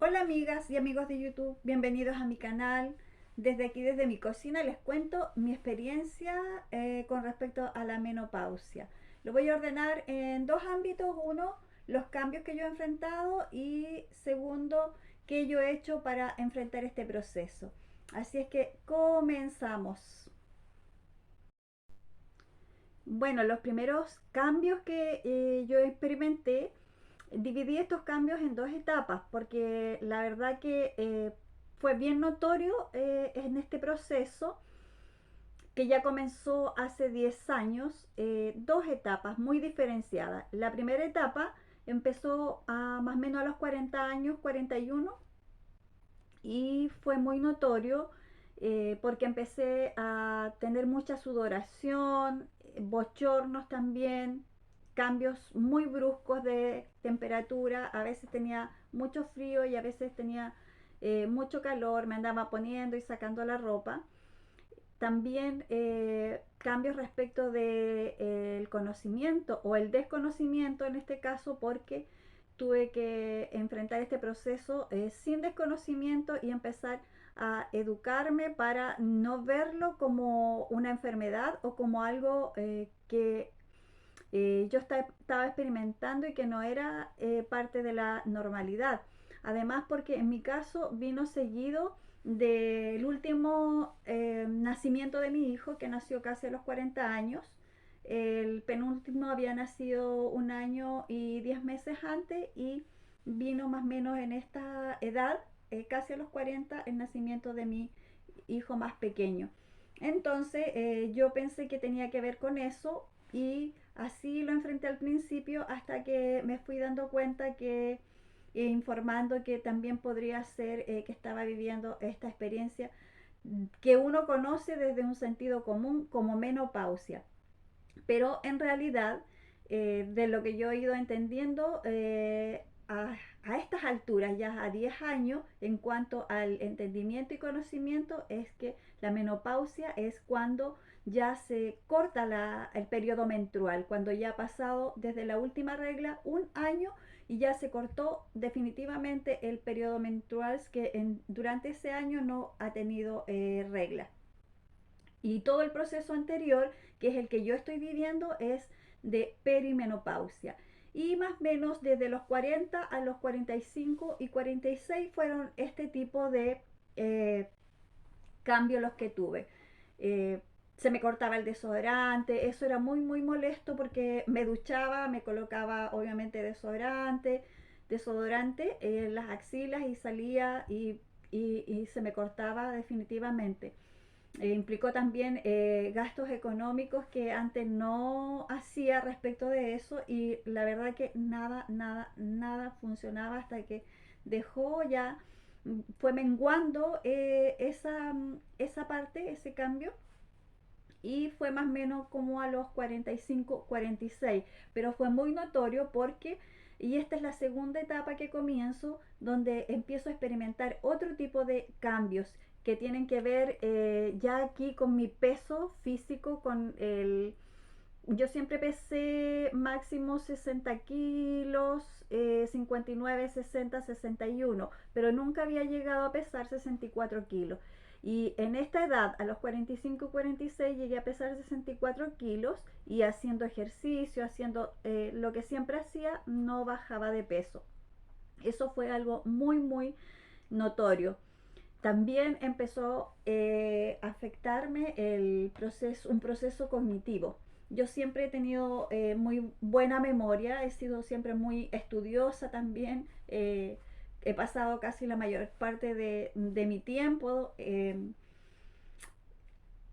Hola amigas y amigos de YouTube, bienvenidos a mi canal. Desde aquí, desde mi cocina, les cuento mi experiencia con respecto a la menopausia. Lo voy a ordenar en dos ámbitos. Uno, los cambios que yo he enfrentado y segundo, qué yo he hecho para enfrentar este proceso. Así es que comenzamos. Bueno, los primeros cambios que yo experimenté, dividí estos cambios en dos etapas, porque la verdad que fue bien notorio en este proceso que ya comenzó hace 10 años, dos etapas muy diferenciadas. La primera etapa empezó a más o menos a los 40 años, 41, y fue muy notorio porque empecé a tener mucha sudoración, bochornos también, cambios muy bruscos de temperatura, a veces tenía mucho frío y a veces tenía mucho calor, me andaba poniendo y sacando la ropa. También cambios respecto del conocimiento o el desconocimiento en este caso, porque tuve que enfrentar este proceso sin desconocimiento y empezar a educarme para no verlo como una enfermedad o como algo que yo estaba experimentando y que no era parte de la normalidad. Además, porque en mi caso vino seguido del último nacimiento de mi hijo, que nació casi a los 40 años. El penúltimo había nacido un año y 10 meses antes y vino más o menos en esta edad, casi a los 40, el nacimiento de mi hijo más pequeño. Entonces yo pensé que tenía que ver con eso y así lo enfrenté al principio hasta que me fui dando cuenta que informando que también podría ser que estaba viviendo esta experiencia que uno conoce desde un sentido común como menopausia. Pero en realidad, de lo que yo he ido entendiendo a estas alturas, ya a 10 años, en cuanto al entendimiento y conocimiento, es que la menopausia es cuando ya se corta el periodo menstrual, cuando ya ha pasado desde la última regla un año y ya se cortó definitivamente el periodo menstrual que durante ese año no ha tenido regla. Y todo el proceso anterior, que es el que yo estoy viviendo, es de perimenopausia. Y más o menos desde los 40 a los 45 y 46 fueron este tipo de eh, cambios los que tuve. Eh, Se me cortaba el desodorante, eso era muy muy molesto porque me duchaba, me colocaba obviamente desodorante en las axilas y salía y se me cortaba definitivamente. Implicó también gastos económicos que antes no hacía respecto de eso y la verdad que nada funcionaba hasta que dejó ya, fue menguando esa parte, ese cambio y fue más o menos como a los 45, 46, pero fue muy notorio porque, y esta es la segunda etapa que comienzo, donde empiezo a experimentar otro tipo de cambios que tienen que ver ya aquí con mi peso físico, con el... Yo siempre pesé máximo 60 kilos, 59, 60, 61, pero nunca había llegado a pesar 64 kilos. Y en esta edad, a los 45, 46, llegué a pesar 64 kilos y haciendo ejercicio, haciendo lo que siempre hacía, no bajaba de peso. Eso fue algo muy, muy notorio. También empezó a afectarme un proceso cognitivo. Yo siempre he tenido muy buena memoria, he sido siempre muy estudiosa también. He pasado casi la mayor parte de mi tiempo,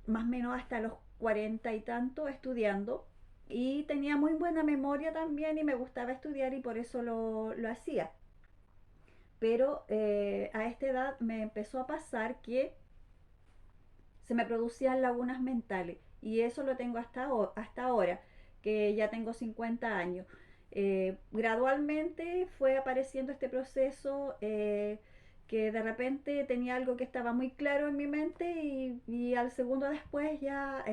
más o menos hasta los 40 y tanto, estudiando. Y tenía muy buena memoria también y me gustaba estudiar y por eso lo hacía. Pero a esta edad me empezó a pasar que se me producían lagunas mentales y eso lo tengo hasta ahora, que ya tengo 50 años. Gradualmente fue apareciendo este proceso que de repente tenía algo que estaba muy claro en mi mente y al segundo después ya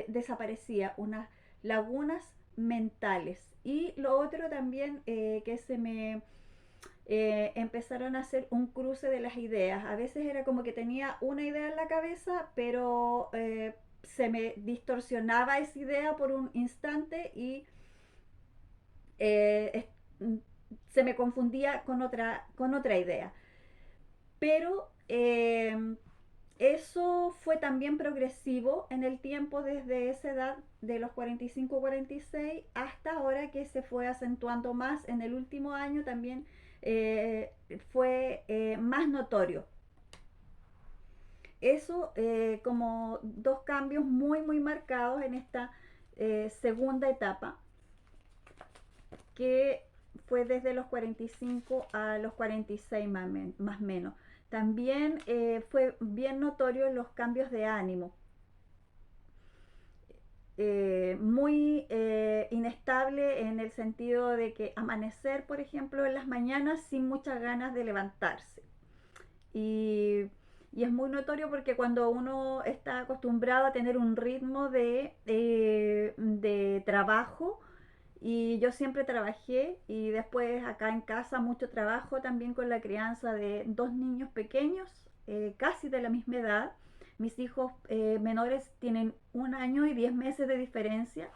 desaparecía unas lagunas mentales. Y lo otro también que se me empezaron a hacer un cruce de las ideas. A veces era como que tenía una idea en la cabeza, pero se me distorsionaba esa idea por un instante y eh, se me confundía con otra idea. Pero eso fue también progresivo en el tiempo desde esa edad de los 45-46 hasta ahora que se fue acentuando más en el último año también fue más notorio. Eso como dos cambios muy marcados en esta segunda etapa que fue desde los 45 a los 46 más menos. También fue bien notorio los cambios de ánimo. Muy inestable en el sentido de que amanecer, por ejemplo, en las mañanas sin muchas ganas de levantarse. Y, y es muy notorio porque cuando uno está acostumbrado a tener un ritmo de trabajo, y yo siempre trabajé y después acá en casa mucho trabajo también con la crianza de dos niños pequeños, casi de la misma edad. Mis hijos menores tienen 1 año y 10 meses de diferencia.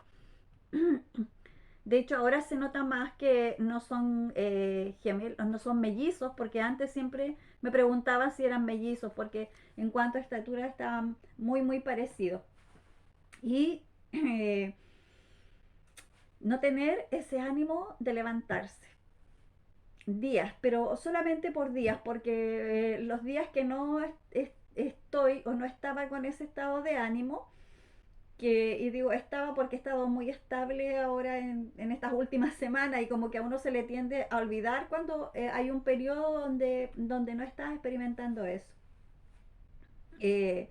De hecho, ahora se nota más que no son gemelos, no son mellizos, porque antes siempre me preguntaban si eran mellizos, porque en cuanto a estatura estaban muy parecidos. Y no tener ese ánimo de levantarse. Días, pero solamente por días, porque los días que no estoy o no estaba con ese estado de ánimo, y digo estaba porque he estado muy estable ahora en estas últimas semanas y como que a uno se le tiende a olvidar cuando hay un periodo donde no estás experimentando eso. Eh,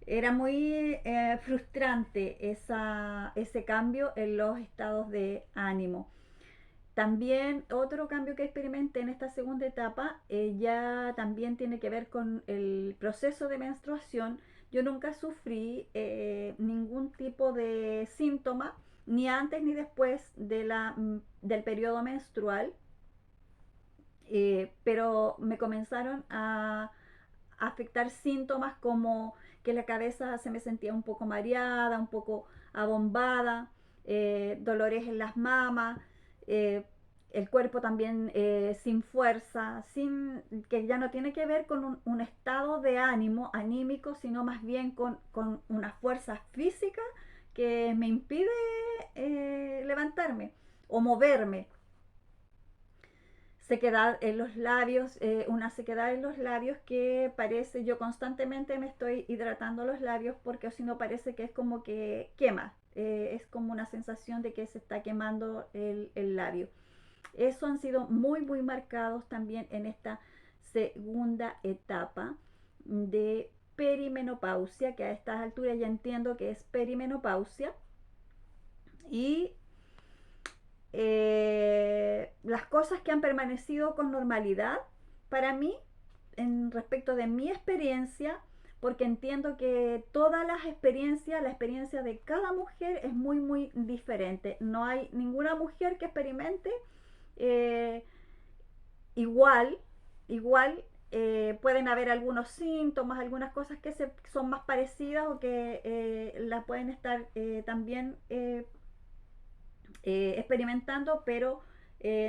Era muy frustrante ese cambio en los estados de ánimo. También otro cambio que experimenté en esta segunda etapa ya también tiene que ver con el proceso de menstruación. Yo nunca sufrí ningún tipo de síntoma, ni antes ni después del periodo menstrual, pero me comenzaron a afectar síntomas como que la cabeza se me sentía un poco mareada, un poco abombada, dolores en las mamas, eh, el cuerpo también sin fuerza, que ya no tiene que ver con un estado de ánimo, anímico, sino más bien con una fuerza física que me impide levantarme o moverme. Sequedad en los labios, una sequedad en los labios que parece, yo constantemente me estoy hidratando los labios porque si no parece que es como que quema, es como una sensación de que se está quemando el labio. Eso han sido muy marcados también en esta segunda etapa de perimenopausia, que a estas alturas ya entiendo que es perimenopausia. Y las cosas que han permanecido con normalidad para mí, en respecto de mi experiencia, porque entiendo que todas las experiencias, la experiencia de cada mujer es muy diferente. No hay ninguna mujer que experimente eh, igual, igual. Pueden haber algunos síntomas, algunas cosas que son más parecidas o que las pueden estar también experimentando, pero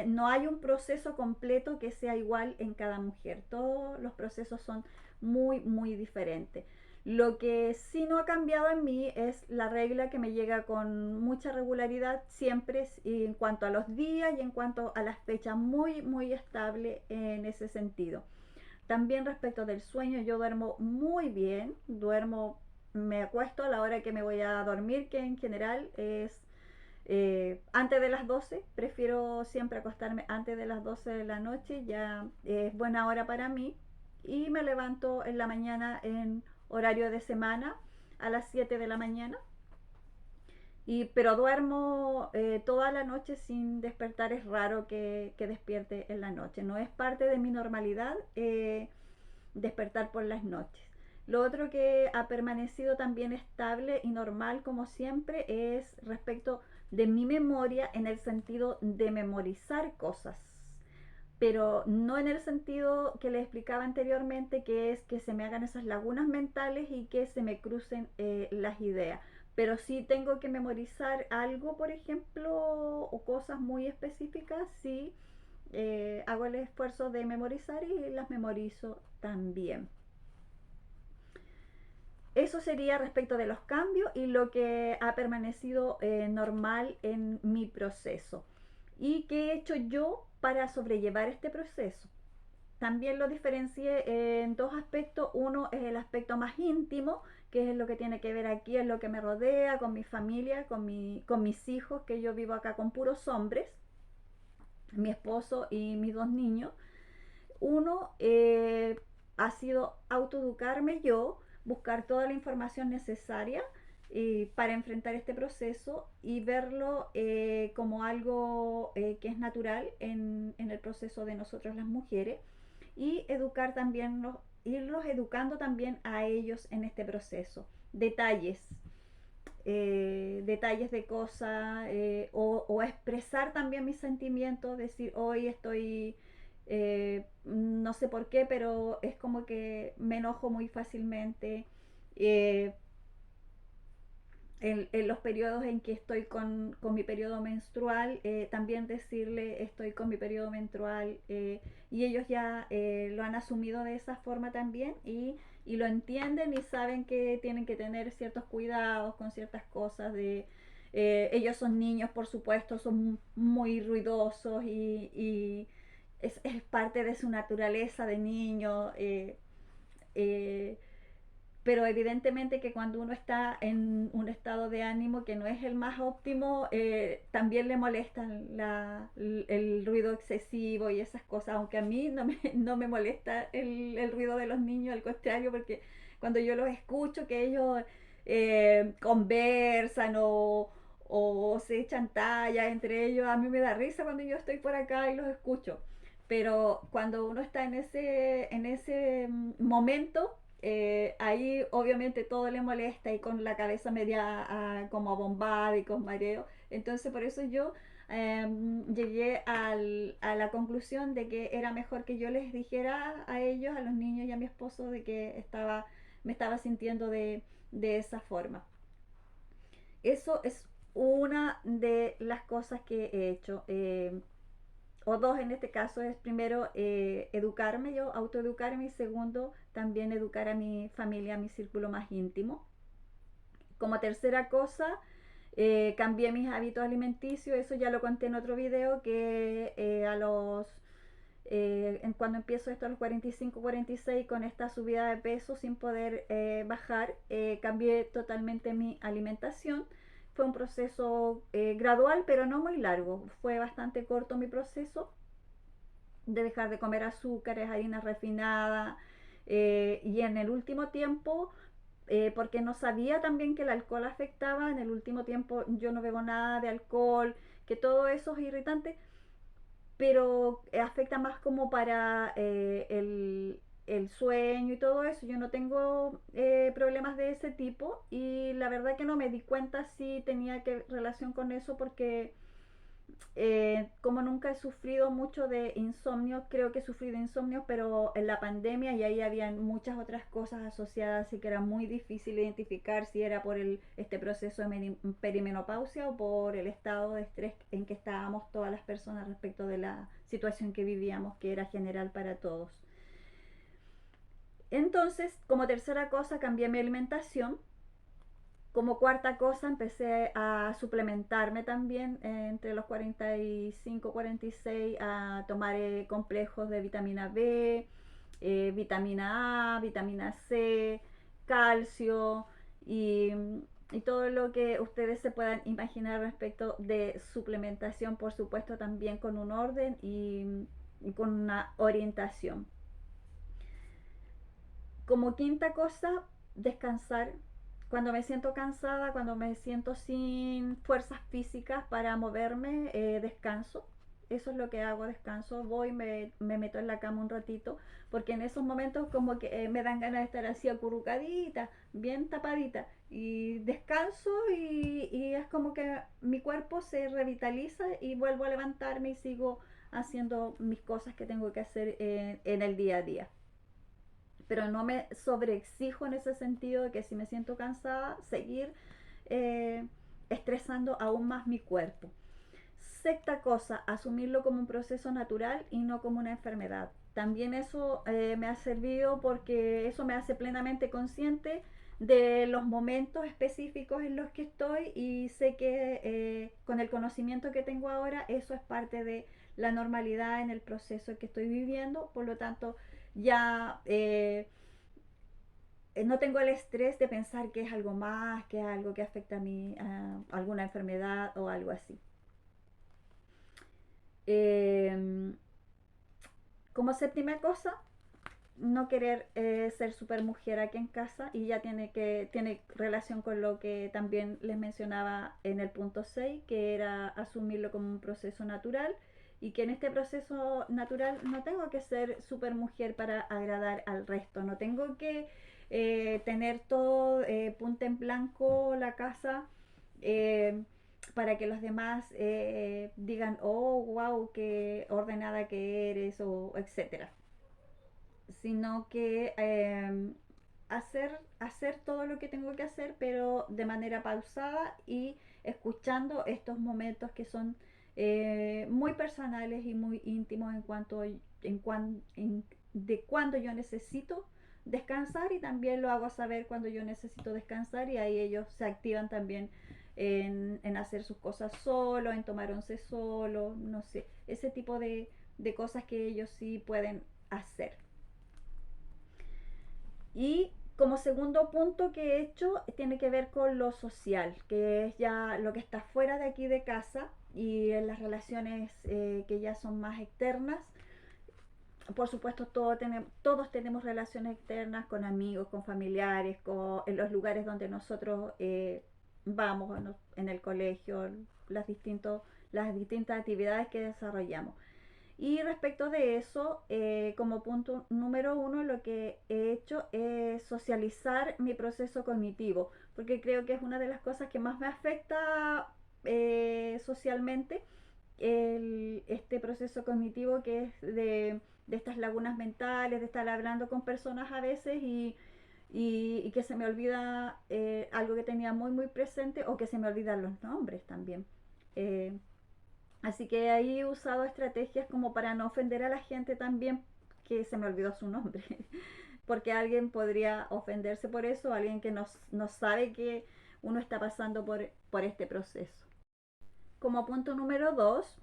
no hay un proceso completo que sea igual en cada mujer. Todos los procesos son muy diferentes. Lo que sí no ha cambiado en mí es la regla que me llega con mucha regularidad siempre en cuanto a los días y en cuanto a las fechas, muy estable en ese sentido. También respecto del sueño, yo duermo muy bien, me acuesto a la hora que me voy a dormir, que en general es antes de las 12, prefiero siempre acostarme antes de las 12 de la noche, ya es buena hora para mí. Y me levanto en la mañana en horario de semana a las 7 de la mañana. Pero duermo toda la noche sin despertar, es raro que despierte en la noche. No es parte de mi normalidad despertar por las noches. Lo otro que ha permanecido también estable y normal como siempre es respecto de mi memoria en el sentido de memorizar cosas. pero no en el sentido que les explicaba anteriormente, que es que se me hagan esas lagunas mentales y que se me crucen las ideas. Pero sí tengo que memorizar algo, por ejemplo, o cosas muy específicas, sí hago el esfuerzo de memorizar y las memorizo también. Eso sería respecto de los cambios y lo que ha permanecido normal en mi proceso. ¿Y qué he hecho yo para sobrellevar este proceso? También lo diferencié en dos aspectos. Uno es el aspecto más íntimo, que es lo que tiene que ver aquí, es lo que me rodea, con mi familia, con mis hijos, que yo vivo acá con puros hombres, mi esposo y mis dos niños. Uno ha sido autoeducarme yo, buscar toda la información necesaria para enfrentar este proceso y verlo como algo que es natural en el proceso de nosotros las mujeres y educar también, irlos educando también a ellos en este proceso. Detalles de cosas o expresar también mis sentimientos, decir hoy estoy, no sé por qué, pero es como que me enojo muy fácilmente. Eh, en los periodos en que estoy con mi periodo menstrual, también decirle estoy con mi periodo menstrual y ellos ya lo han asumido de esa forma también y lo entienden y saben que tienen que tener ciertos cuidados con ciertas cosas de... ellos son niños, por supuesto, son muy ruidosos y es parte de su naturaleza de niño. Eh, pero evidentemente que cuando uno está en un estado de ánimo que no es el más óptimo, también le molesta el ruido excesivo y esas cosas, aunque a mí no me molesta el ruido de los niños, al contrario, porque cuando yo los escucho, que ellos conversan o se echan talla entre ellos, a mí me da risa cuando yo estoy por acá y los escucho. Pero cuando uno está en ese momento, ahí obviamente todo le molesta y con la cabeza media como abombada y con mareo. Entonces por eso yo llegué a la conclusión de que era mejor que yo les dijera a ellos, a los niños y a mi esposo, de que me estaba sintiendo de esa forma. Eso es una de las cosas que he hecho. O dos en este caso es primero educarme, yo autoeducarme y segundo también educar a mi familia, a mi círculo más íntimo. Como tercera cosa, cambié mis hábitos alimenticios, eso ya lo conté en otro video, que cuando empiezo esto a los 45, 46 con esta subida de peso sin poder bajar, cambié totalmente mi alimentación. Fue un proceso gradual, pero no muy largo. Fue bastante corto mi proceso de dejar de comer azúcares, harinas refinadas. Y en el último tiempo, porque no sabía también que el alcohol afectaba, en el último tiempo yo no bebo nada de alcohol, que todo eso es irritante, pero afecta más como para el sueño y todo eso. Yo no tengo problemas de ese tipo y la verdad que no me di cuenta si tenía que relación con eso porque como nunca he sufrido mucho de insomnio, creo que he sufrido insomnio, pero en la pandemia y ahí habían muchas otras cosas asociadas, así que era muy difícil identificar si era por este proceso de perimenopausia o por el estado de estrés en que estábamos todas las personas respecto de la situación que vivíamos, que era general para todos. Entonces, como tercera cosa, cambié mi alimentación. Como cuarta cosa, empecé a suplementarme también entre los 45 46 a tomar complejos de vitamina B, vitamina A, vitamina C, calcio y, y todo lo que ustedes se puedan imaginar respecto de suplementación, por supuesto también con un orden y con una orientación. Como quinta cosa, descansar. Cuando me siento cansada, cuando me siento sin fuerzas físicas para moverme, descanso. Eso es lo que hago, descanso, voy, me meto en la cama un ratito, porque en esos momentos como que me dan ganas de estar así acurrucadita, bien tapadita, y descanso y es como que mi cuerpo se revitaliza y vuelvo a levantarme y sigo haciendo mis cosas que tengo que hacer en el día a día. Pero no me sobreexijo en ese sentido de que si me siento cansada, seguir eh, estresando aún más mi cuerpo. Sexta cosa, asumirlo como un proceso natural y no como una enfermedad. También eso me ha servido porque eso me hace plenamente consciente de los momentos específicos en los que estoy y sé que con el conocimiento que tengo ahora eso es parte de la normalidad en el proceso que estoy viviendo, por lo tanto ya no tengo el estrés de pensar que es algo más, que es algo que afecta a mí, a alguna enfermedad o algo así. Eh, Como séptima cosa, no querer ser super mujer aquí en casa y ya tiene relación con lo que también les mencionaba en el punto 6 que era asumirlo como un proceso natural y que en este proceso natural no tengo que ser super mujer para agradar al resto, no tengo que tener todo punta en blanco la casa eh, para que los demás digan, oh, wow, qué ordenada que eres, o etcétera, sino que hacer todo lo que tengo que hacer, pero de manera pausada y escuchando estos momentos que son muy personales y muy íntimos de cuando yo necesito descansar, y también lo hago saber cuando yo necesito descansar, y ahí ellos se activan también en hacer sus cosas solo, en tomar once solo, no sé, ese tipo de cosas que ellos sí pueden hacer. Y como segundo punto que he hecho tiene que ver con lo social, que es ya lo que está fuera de aquí de casa y en las relaciones que ya son más externas. Por supuesto, todos tenemos relaciones externas con amigos, con familiares, en los lugares donde nosotros vamos, en el colegio, las distintas actividades que desarrollamos. Y respecto de eso, como punto número uno, lo que he hecho es socializar mi proceso cognitivo, porque creo que es una de las cosas que más me afecta socialmente, este proceso cognitivo que es de estas lagunas mentales, de estar hablando con personas a veces y que se me olvida algo que tenía muy muy presente, o que se me olvidan los nombres también. Eh, Así que ahí he usado estrategias como para no ofender a la gente también, que se me olvidó su nombre. Porque alguien podría ofenderse por eso, alguien que no sabe que uno está pasando por este proceso. Como punto número dos,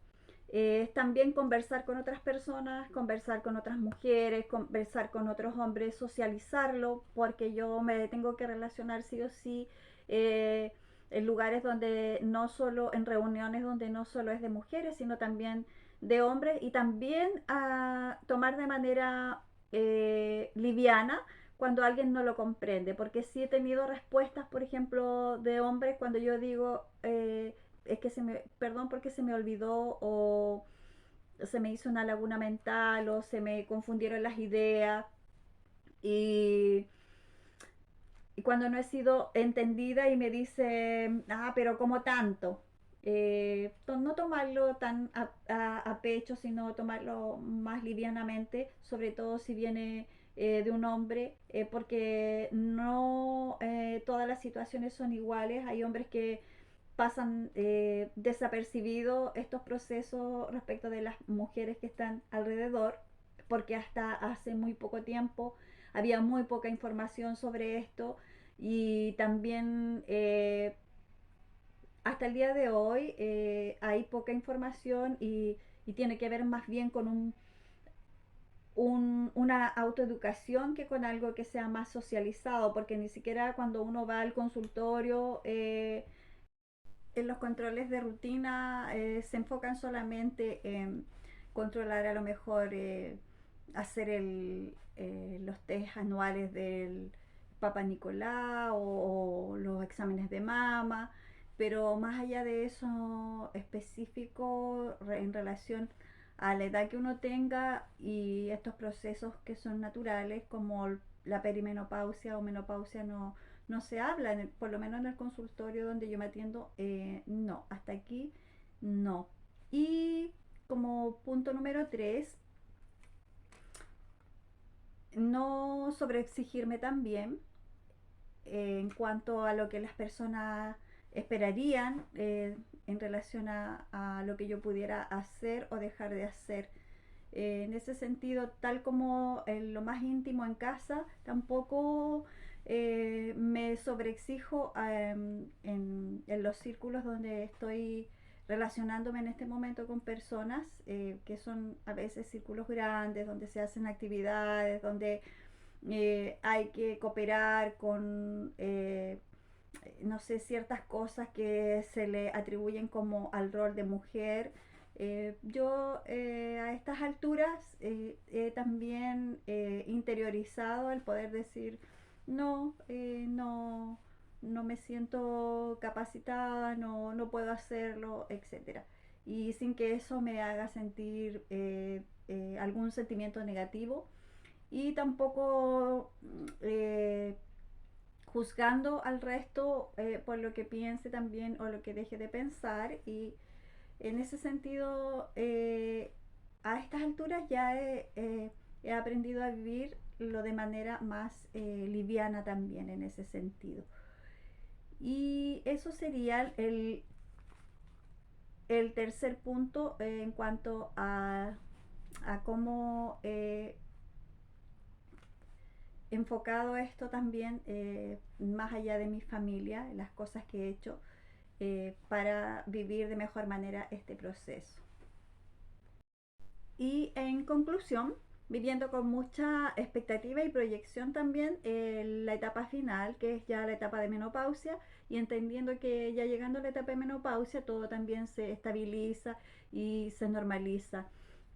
es también conversar con otras personas, conversar con otras mujeres, conversar con otros hombres, socializarlo, porque yo me tengo que relacionar sí o sí eh, en lugares donde no solo, en reuniones donde no solo es de mujeres, sino también de hombres, y también a tomar de manera liviana cuando alguien no lo comprende, porque sí he tenido respuestas, por ejemplo, de hombres cuando yo digo, es que perdón porque se me olvidó, o se me hizo una laguna mental, o se me confundieron las ideas, y, y cuando no he sido entendida y me dice, ah, pero como tanto, no tomarlo tan a pecho, sino tomarlo más livianamente, sobre todo si viene de un hombre, porque no todas las situaciones son iguales. Hay hombres que pasan desapercibidos estos procesos respecto de las mujeres que están alrededor, porque hasta hace muy poco tiempo había muy poca información sobre esto, y también hasta el día de hoy hay poca información, y tiene que ver más bien con una autoeducación que con algo que sea más socializado, porque ni siquiera cuando uno va al consultorio en los controles de rutina se enfocan solamente en controlar, a lo mejor hacer los test anuales del Papa Nicolau, o los exámenes de mama, pero más allá de eso específico en relación a la edad que uno tenga y estos procesos que son naturales como la perimenopausia o menopausia, no se habla, por lo menos en el consultorio donde yo me atiendo, no, hasta aquí no. Y como punto número 3, no sobreexigirme también en cuanto a lo que las personas esperarían en relación a lo que yo pudiera hacer o dejar de hacer. En ese sentido, tal como en lo más íntimo en casa, tampoco me sobreexijo en los círculos donde estoy relacionándome en este momento con personas que son a veces círculos grandes, donde se hacen actividades, donde hay que cooperar con, no sé, ciertas cosas que se le atribuyen como al rol de mujer. Yo a estas alturas he también interiorizado el poder decir, no, no me siento capacitada, no puedo hacerlo, etcétera. Y sin que eso me haga sentir algún sentimiento negativo y tampoco juzgando al resto por lo que piense también o lo que deje de pensar. Y en ese sentido, a estas alturas ya he aprendido a vivir lo de manera más liviana también en ese sentido. Y eso sería el tercer punto en cuanto a cómo enfocado esto también más allá de mi familia, las cosas que he hecho para vivir de mejor manera este proceso. Y en conclusión, viviendo con mucha expectativa y proyección también la etapa final, que es ya la etapa de menopausia, y entendiendo que ya llegando a la etapa de menopausia todo también se estabiliza y se normaliza,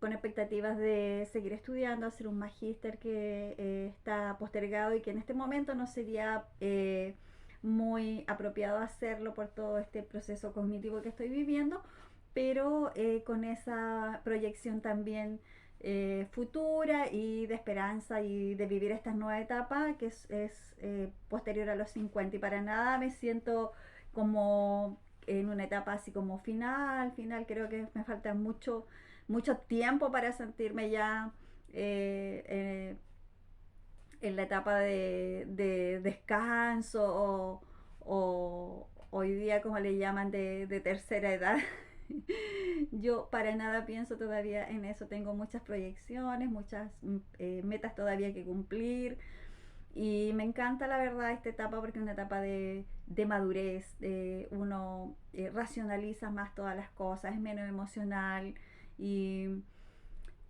con expectativas de seguir estudiando, hacer un magíster que está postergado y que en este momento no sería muy apropiado hacerlo por todo este proceso cognitivo que estoy viviendo, pero con esa proyección también futura y de esperanza y de vivir esta nueva etapa que es posterior a los 50. Y para nada me siento como en una etapa así como final, creo que me falta mucho tiempo para sentirme ya en la etapa de descanso o hoy día como le llaman de tercera edad. Yo para nada pienso todavía en eso, tengo muchas proyecciones, muchas metas todavía que cumplir y me encanta la verdad esta etapa porque es una etapa de madurez, uno racionaliza más todas las cosas, es menos emocional y,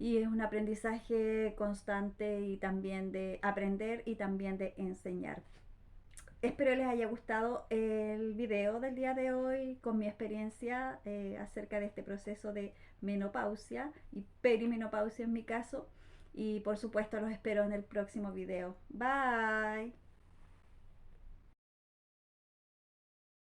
y es un aprendizaje constante y también de aprender y también de enseñar. Espero les haya gustado el video del día de hoy con mi experiencia acerca de este proceso de menopausia y perimenopausia en mi caso. Y por supuesto los espero en el próximo video. Bye.